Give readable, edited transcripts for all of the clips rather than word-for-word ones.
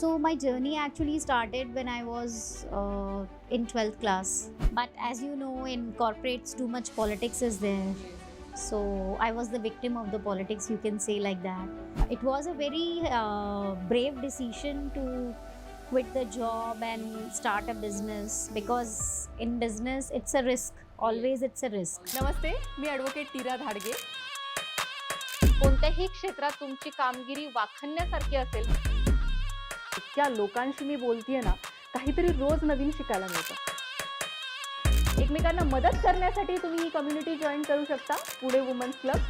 So my journey actually started when I was in 12th class. But as you know, in corporates, too much politics is there. So I was the victim of the politics, you can say like that. It was a very brave decision to quit the job and start a business because in business it's a risk. Always it's a risk. नमस्ते, मी advocate टीरा Dhadge. कोणत्याही क्षेत्रात तुमची कामगिरी वाखाणण्यासारखी असेल, इतक्या लोकांशी मी बोलतीये ना, काहीतरी रोज नवीन शिकायला मिळतं. एकमेकांना मदत करण्यासाठी तुम्ही ही कम्युनिटी जॉईन करू शकता, पुणे वुमन्स क्लब.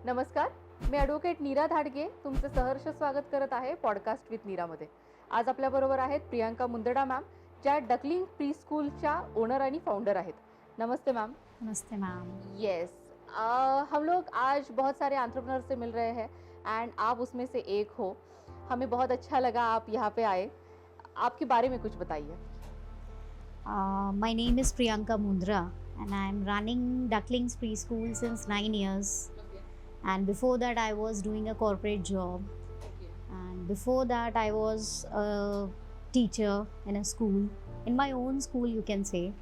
नमस्कार, मी ॲडव्होकेट नीरा धाडगे तुमचं सहर्ष स्वागत करत आहे पॉडकास्ट विथ नीरामध्ये. आज आपल्याबरोबर आहेत प्रियांका मुंदडा मॅम, ज्या डकलिंग प्री स्कूलच्या ओनर आणि फाउंडर आहेत. नमस्ते मैम. नमस्ते मैम. यस, हम लोग आज बहुत सारे एंटरप्रेन्योर से मिल रहे हैं एंड आप उसमें से एक हो. हमें बहुत अच्छा लगा आप यहाँ पे आए. आपके बारे में कुछ बताइए. My name is Priyanka Mundra and I am running Ducklings Preschool since 9 years. And before that I was doing a corporate job. And before that I was a teacher in a school, in my own school you can say.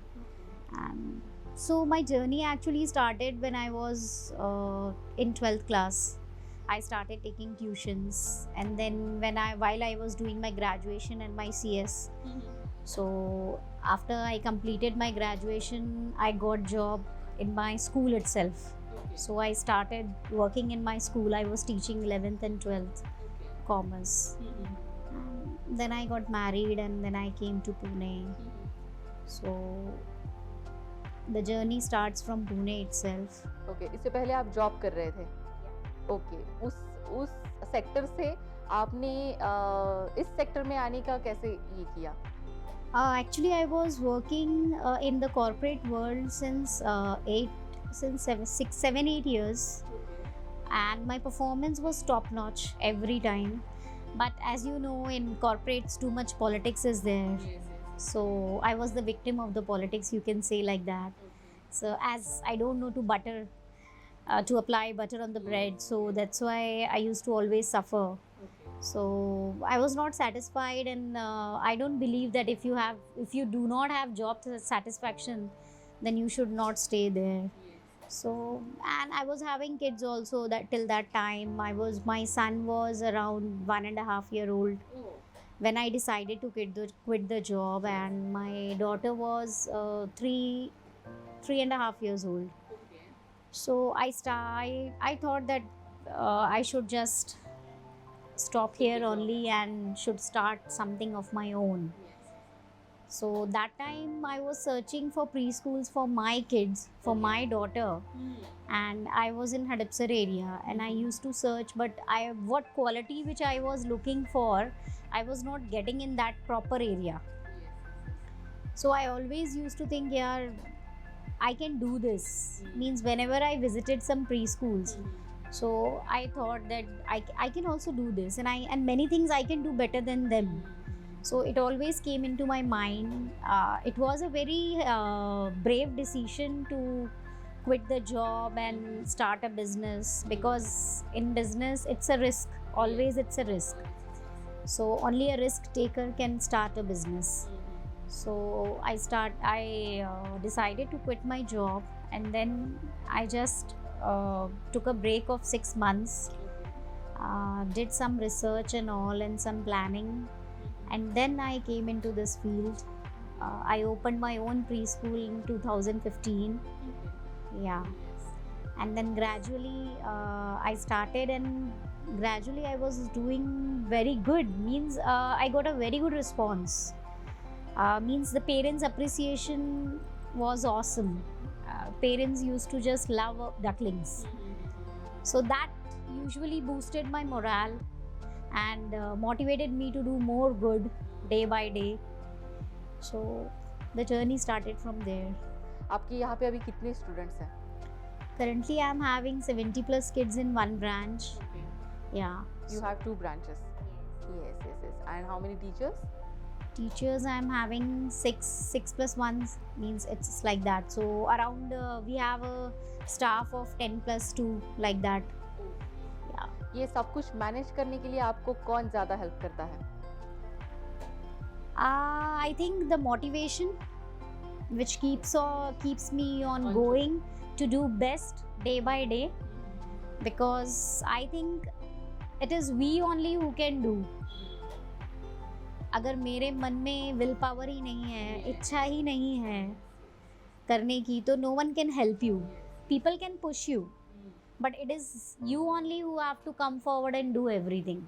And so my journey actually started when I was in 12th class. I started taking tuitions, and then while I was doing my graduation and my CS. So after I completed my graduation, I got job in my school itself. So I started working in my school. I was teaching 11th and 12th commerce. And then I got married and then I came to Pune. So the journey starts from Pune itself. Okay, इससे पहले आप job कर रहे थे. Okay, उस sector से आपने इस सेक्टर में आने का कैसे ये किया? Actually, I was working in the corporate world since 7, 8 years, and my performance was top notch every time. But as you know, in corporates, too much politics is there. So I was the victim of the politics, you can say like that. So as I don't know to apply butter on the bread, so that's why I used to always suffer. So I was not satisfied, and I don't believe that if you do not have job satisfaction, then you should not stay there. So, and I was having kids also that till that time. My son was around 1.5 year old when I decided to quit the job, and my daughter was 3.5 years old. So I thought that I should just stop here only and should start something of my own. So that time I was searching for preschools for my kids, for my daughter, and I was in Hadapsar area, and I used to search, but what quality which I was looking for, I was not getting in that proper area. So I always used to think, yeah, I can do this. Means whenever I visited some preschools, so I thought that I can also do this, and many things I can do better than them. So it always came into my mind. It was a very brave decision to quit the job and start a business, because in business it's a risk. Always it's a risk. So only a risk taker can start a business. So I decided to quit my job, and then I just took a break of 6 months, did some research and all and some planning, and then I came into this field. I opened my own preschool in 2015. Yeah. And then gradually I started, and gradually I was doing very good. Means I got a very good response. Means the parents' appreciation was awesome. Parents used to just love ducklings. So that usually boosted my morale and motivated me to do more good day by day. So the journey started from there. आपके यहाँ पे अभी कितने students हैं? Currently I am having 70 plus kids in one branch. Yeah. You have 2 branches. Yes. And how many teachers? Teachers I am having 6 plus 1, means it's like that. So around we have a staff of 10 plus 2, like that. ये सब कुछ manage करने के लिए आपको कौन ज़्यादा help करता है? I think the motivation which keeps me on going to do best day by day, because I think it is we only who can do. अगर मेरे मन में विल पावर ही नहीं है, इच्छा ही नहीं है करने की, तो no one can help you. People can push you, but it is you only who have to come forward and do everything.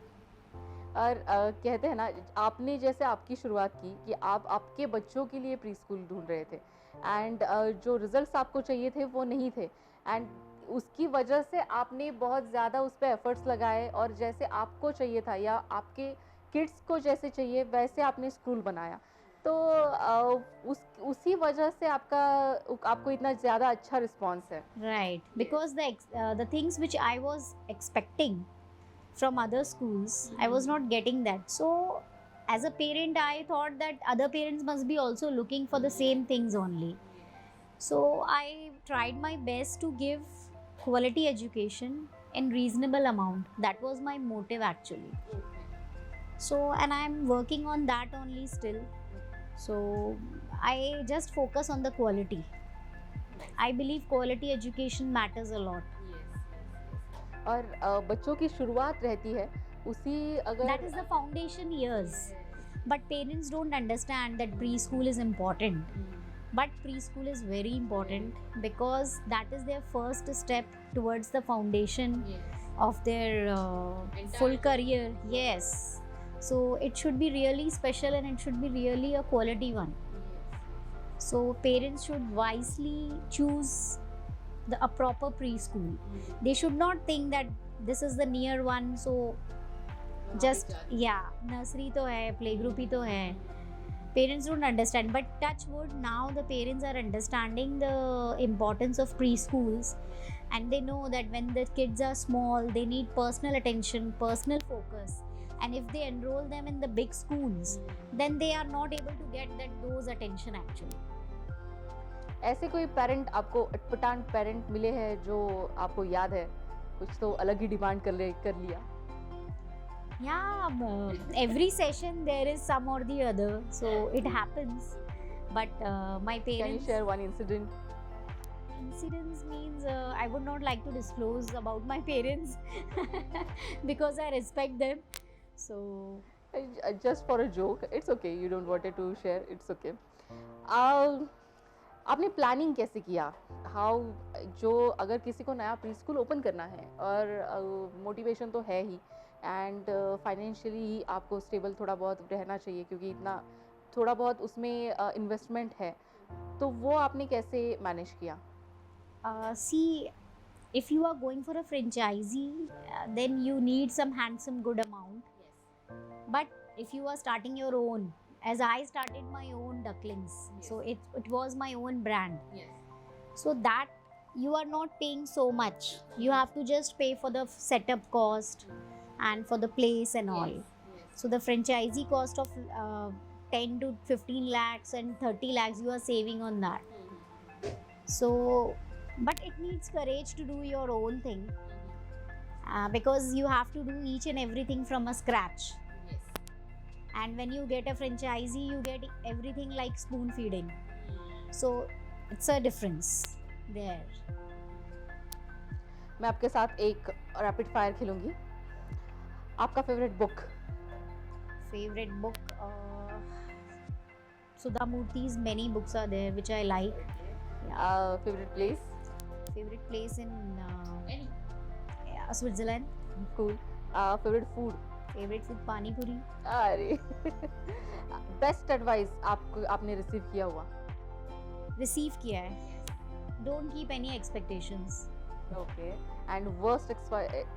और कहते हैं ना, आपने जैसे आपकी शुरुआत की कि आप आपके बच्चों के लिए प्री स्कूल ढूंढ रहे थे एंड जो रिजल्ट्स आपको चाहिए थे वो नहीं थे, एंड उसकी वजह से आपने बहुत ज़्यादा उस पर एफर्ट्स लगाए और जैसे आपको चाहिए था या आपके किड्स को जैसे चाहिए वैसे आपने स्कूल बनाया. तो उसी वजह से आपको इतना ज़्यादा अच्छा रिस्पॉन्स है. Right, because the things which I was expecting from other schools, I was not getting that. So as a parent, I thought that other parents must be also looking for the same things only. So I tried my best to give quality education in reasonable amount. That was my motive actually. So, and I'm working on that only still. So I just focus on the quality. I believe quality education matters a lot. और बच्चों की शुरुआत रहती है उसी, अगर That is the foundation years. But parents don't understand that preschool is important. But preschool is very important because that is their first step towards the foundation of their full career. Yes. So it should be really special and it should be really a quality one. So parents should wisely choose a proper preschool. They should not think that this is the near one, so just nursery to hai, playgroup hi to hai. Parents don't understand, but touch wood, now the parents are understanding the importance of preschools, and they know that when the kids are small they need personal attention, personal focus, and if they enroll them in the big schools then they are not able to get those attention actually. ऐसे कोई parent आपको अटपटान parent मिले हैं जो आपको याद है, कुछ तो अलग ही डिमांड कर लिया? Every session there is some or the other, so it happens, but my parents. Can you share one incident? Incidents means I would not like to disclose about my parents because I respect them. So Just for a joke, it's okay. You don't wanted to share, it's okay. आपने planning कैसे किया? How, जो अगर किसी को नया pre school open करना है और मोटिवेशन तो है ही एंड फाइनेंशियली आपको स्टेबल थोड़ा बहुत रहना चाहिए क्योंकि इतना थोड़ा बहुत उसमें इन्वेस्टमेंट है, तो वो आपने कैसे मैनेज किया? See, if you are going for a franchisee, then you need some handsome good amount. But if you are starting your own, as I started my own ducklings, so it was my own brand. So that you are not paying so much. You have to just pay for the setup cost and for the place and all. So the franchisee cost of 10 to 15 lakhs and 30 lakhs you are saving on that. So but it needs courage to do your own thing, because you have to do each and everything from a scratch. And when you get a franchisee, you get everything like spoon feeding. So it's a difference there. मैं आपके साथ एक rapid fire खेलूंगी. आपका favourite book? Favorite book, Sudha Murthy's many books are there which I like. Favorite place? Favorite place in Switzerland. Cool. Favorite food? Favorite food pani puri. अरे best advice आपने receive किया हुआ? Receive किया है. Don't keep any expectations. Okay. And worst advice?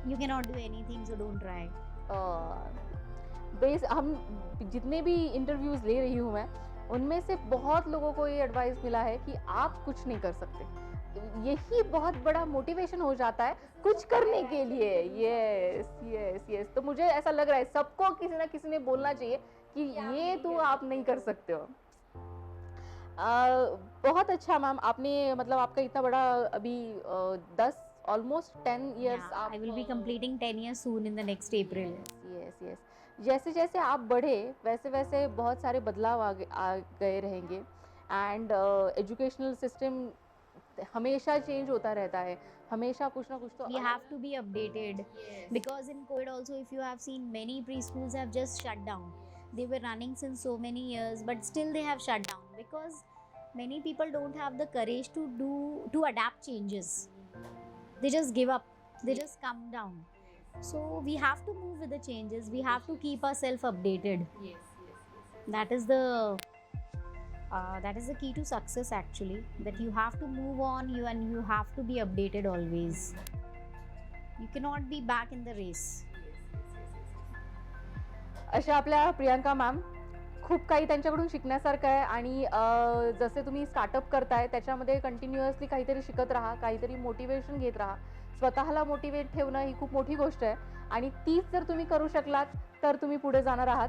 You cannot do anything, so don't try. हम जितने भी interviews ले रही हूँ मैं, उनमें से बहुत लोगों को ये एडवाइस मिला है कि आप कुछ नहीं कर सकते. यही बहुत बड़ा मोटिवेशन हो जाता है कुछ करने के लिए. Yes yes yes. तो मुझे ऐसा लग रहा है सबको किसी ना किसी ने बोलना चाहिए कि ये तो आप नहीं कर सकते हो. बहुत अच्छा मैम, आपने मतलब आपका इतना बड़ा अभी 10 ऑलमोस्ट 10 years Yeah, आप I will be completing 10 years soon in the next April. Yes yes जैसे जैसे आप बढ़े वैसे वैसे बहुत सारे बदलाव आ गए रहेंगे एंड एजुकेशनल सिस्टम हमेशा चेंज होता रहता है हमेशा कुछ ना कुछ तो We have to be updated because in COVID also, if you have seen, many preschools have just shut down. They were running since so many years, but still they have shut down because many people don't have the courage to adapt changes. They just give up. They just come down. So we have to move with the changes. We have to keep ourselves updated. That is the key to success actually. That you have to move on. And you have to be updated always. You cannot be back in the race. अशा आपल्या Priyanka ma'am खूप काही त्यांच्याकडून शिकण्यासारखं आहे आणि जसे तुम्ही स्टार्टअप करताय त्याच्यामध्ये कंटिन्युअसली काहीतरी शिकत राहा काहीतरी मोटिवेशन घेत राहा स्वतःला मोटिवेट ठेवणं ही खूप मोठी गोष्ट आहे आणि तीच जर तुम्ही करू शकलात तर तुम्ही पुढे जाणार आहात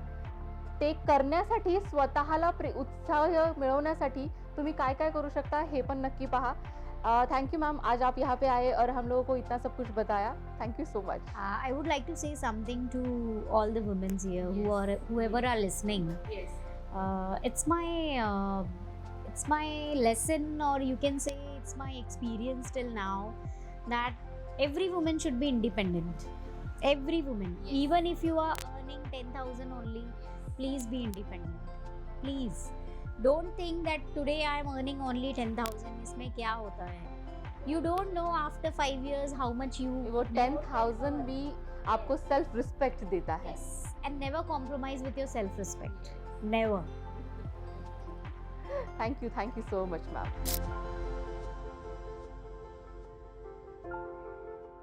ते करण्यासाठी स्वतःला उत्साह मिळवण्यासाठी तुम्ही काय काय करू शकता हे पण नक्की पहा थैंक यू मैम आज आप यहाँ पे आए और हम लोगों को इतना सब कुछ बताया thank you so much I would like to say something to all the women here whoever are listening. It's my lesson, or you can say it's my experience till now, that every woman should be independent. Every woman, even if you are earning 10,000 only, please be independent. Please. Don't think that today I am earning only 10,000. इसमें क्या होता है? You don't know after 5 years how much you. वो 10,000 भी आपको self respect देता है. Yes. And never compromise with your self-respect. Never. Thank you so much, ma'am.